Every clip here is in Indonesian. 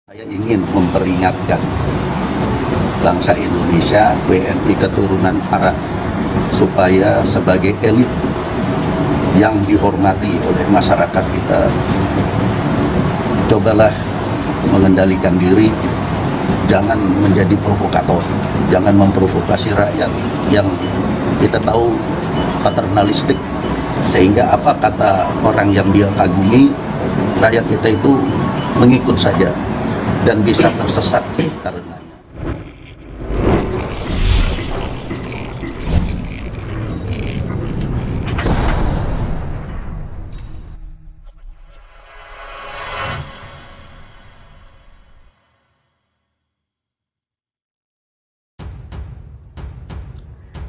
Saya ingin memperingatkan bangsa Indonesia, WNI keturunan Arab, supaya sebagai elit yang dihormati oleh masyarakat kita, cobalah mengendalikan diri, jangan menjadi provokator, jangan memprovokasi rakyat yang kita tahu paternalistik, sehingga apa kata orang yang dia kagumi, rakyat kita itu mengikut saja dan bisa tersesat karenanya.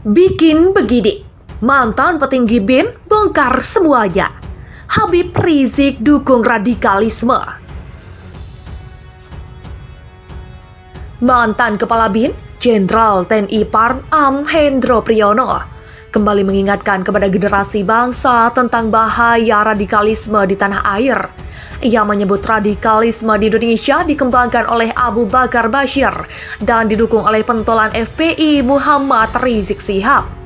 Bikin begini, mantan petinggi BIN bongkar semuanya. Habib Rizik dukung radikalisme. Mantan Kepala BIN, Jenderal TNI Parm Am Hendro Priyono, kembali mengingatkan kepada generasi bangsa tentang bahaya radikalisme di tanah air. Ia menyebut radikalisme di Indonesia dikembangkan oleh Abu Bakar Bashir dan didukung oleh pentolan FPI Muhammad Rizik Syihab.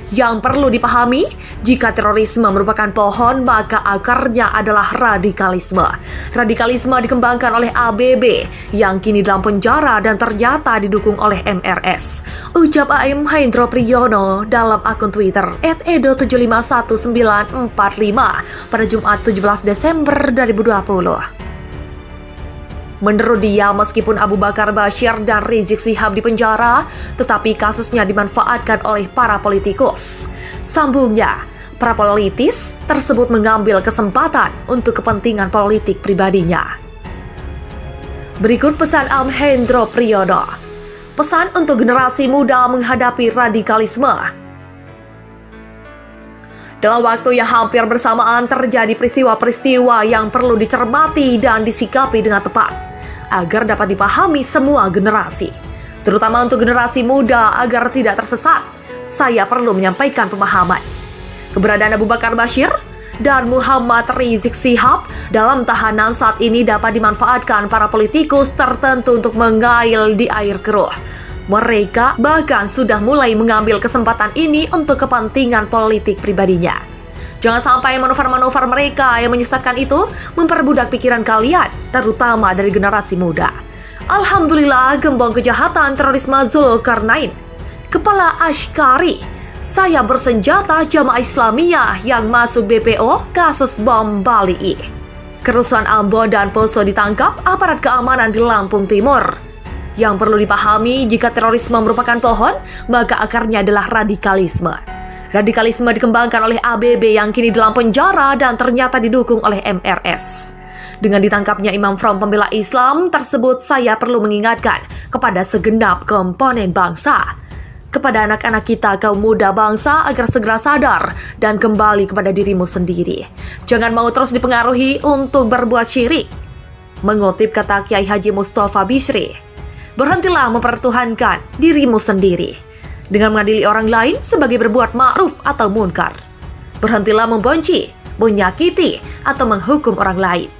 Yang perlu dipahami, jika terorisme merupakan pohon, maka akarnya adalah radikalisme. Radikalisme dikembangkan oleh ABB yang kini dalam penjara dan ternyata didukung oleh MRS. Ucap AM Hendro Priyono dalam akun Twitter @edo751945 pada Jumat 17 Desember 2020. Menurut dia, meskipun Abu Bakar Bashir dan Rizik Syihab dipenjara, tetapi kasusnya dimanfaatkan oleh para politikus. Sambungnya, para politis tersebut mengambil kesempatan untuk kepentingan politik pribadinya. Berikut pesan Am Hendro Priyono. Pesan untuk generasi muda menghadapi radikalisme. Dalam waktu yang hampir bersamaan terjadi peristiwa-peristiwa yang perlu dicermati dan disikapi dengan tepat agar dapat dipahami semua generasi, terutama untuk generasi muda agar tidak tersesat. Saya perlu menyampaikan pemahaman. Keberadaan Abu Bakar Bashir dan Muhammad Rizik Syihab dalam tahanan saat ini dapat dimanfaatkan para politikus tertentu untuk mengail di air keruh. Mereka bahkan sudah mulai mengambil kesempatan ini untuk kepentingan politik pribadinya. Jangan sampai manuver-manuver mereka yang menyesatkan itu memperbudak pikiran kalian, terutama dari generasi muda. Alhamdulillah, gembong kejahatan terorisme Zulkarnain, Kepala Ashkari, saya bersenjata Jamaah Islamiyah yang masuk BPO kasus bom Bali. Kerusuhan Ambon dan Poso ditangkap aparat keamanan di Lampung Timur. Yang perlu dipahami, jika terorisme merupakan pohon, maka akarnya adalah radikalisme. Radikalisme dikembangkan oleh ABB yang kini dalam penjara dan ternyata didukung oleh MRS. Dengan ditangkapnya Imam Front Pembela Islam tersebut, saya perlu mengingatkan kepada segenap komponen bangsa, kepada anak-anak kita kaum muda bangsa agar segera sadar dan kembali kepada dirimu sendiri. Jangan mau terus dipengaruhi untuk berbuat syirik. Mengutip kata Kiai Haji Mustafa Bishri, berhentilah mempertuhankan dirimu sendiri dengan mengadili orang lain sebagai berbuat ma'ruf atau munkar. Berhentilah membenci, menyakiti, atau menghukum orang lain.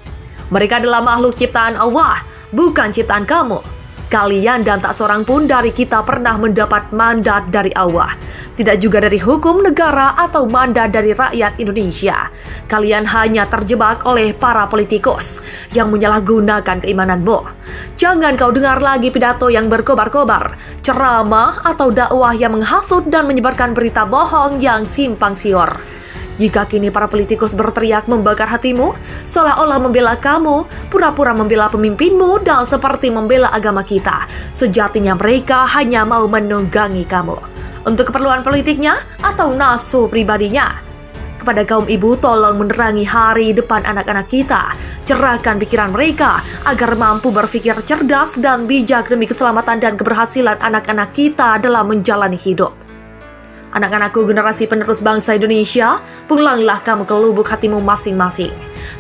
Mereka adalah makhluk ciptaan Allah, bukan ciptaan kamu. Kalian dan tak seorang pun dari kita pernah mendapat mandat dari Allah, tidak juga dari hukum negara atau mandat dari rakyat Indonesia. Kalian hanya terjebak oleh para politikus yang menyalahgunakan keimananmu. Jangan kau dengar lagi pidato yang berkobar-kobar, ceramah atau dakwah yang menghasut dan menyebarkan berita bohong yang simpang siur. Jika kini para politikus berteriak membakar hatimu, seolah-olah membela kamu, pura-pura membela pemimpinmu, dan seperti membela agama kita, sejatinya mereka hanya mau menunggangi kamu untuk keperluan politiknya atau nafsu pribadinya. Kepada kaum ibu, tolong menerangi hari depan anak-anak kita. Cerahkan pikiran mereka agar mampu berpikir cerdas dan bijak demi keselamatan dan keberhasilan anak-anak kita dalam menjalani hidup. Anak-anakku, generasi penerus bangsa Indonesia, pulanglah kamu ke lubuk hatimu masing-masing.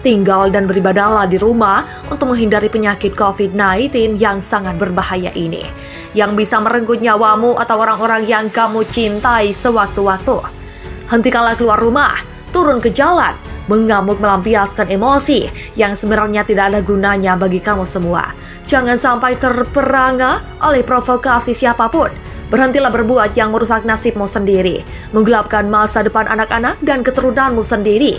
Tinggal dan beribadahlah di rumah untuk menghindari penyakit COVID-19 yang sangat berbahaya ini, yang bisa merenggut nyawamu atau orang-orang yang kamu cintai sewaktu-waktu. Hentikanlah keluar rumah, turun ke jalan, mengamuk melampiaskan emosi yang sebenarnya tidak ada gunanya bagi kamu semua. Jangan sampai terperangah oleh provokasi siapapun. Berhentilah berbuat yang merusak nasibmu sendiri, menggelapkan masa depan anak-anak dan keturunanmu sendiri.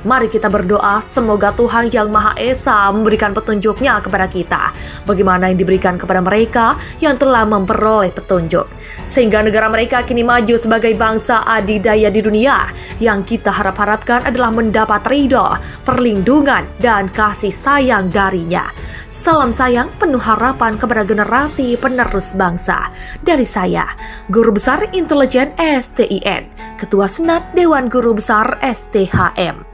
Mari kita berdoa semoga Tuhan Yang Maha Esa memberikan petunjuknya kepada kita, bagaimana yang diberikan kepada mereka yang telah memperoleh petunjuk, sehingga negara mereka kini maju sebagai bangsa adidaya di dunia. Yang kita harap-harapkan adalah mendapat ridho, perlindungan, dan kasih sayang darinya. Salam sayang penuh harapan kepada generasi penerus bangsa. Dari saya, Guru Besar Intelijen STIN, Ketua Senat Dewan Guru Besar STHM.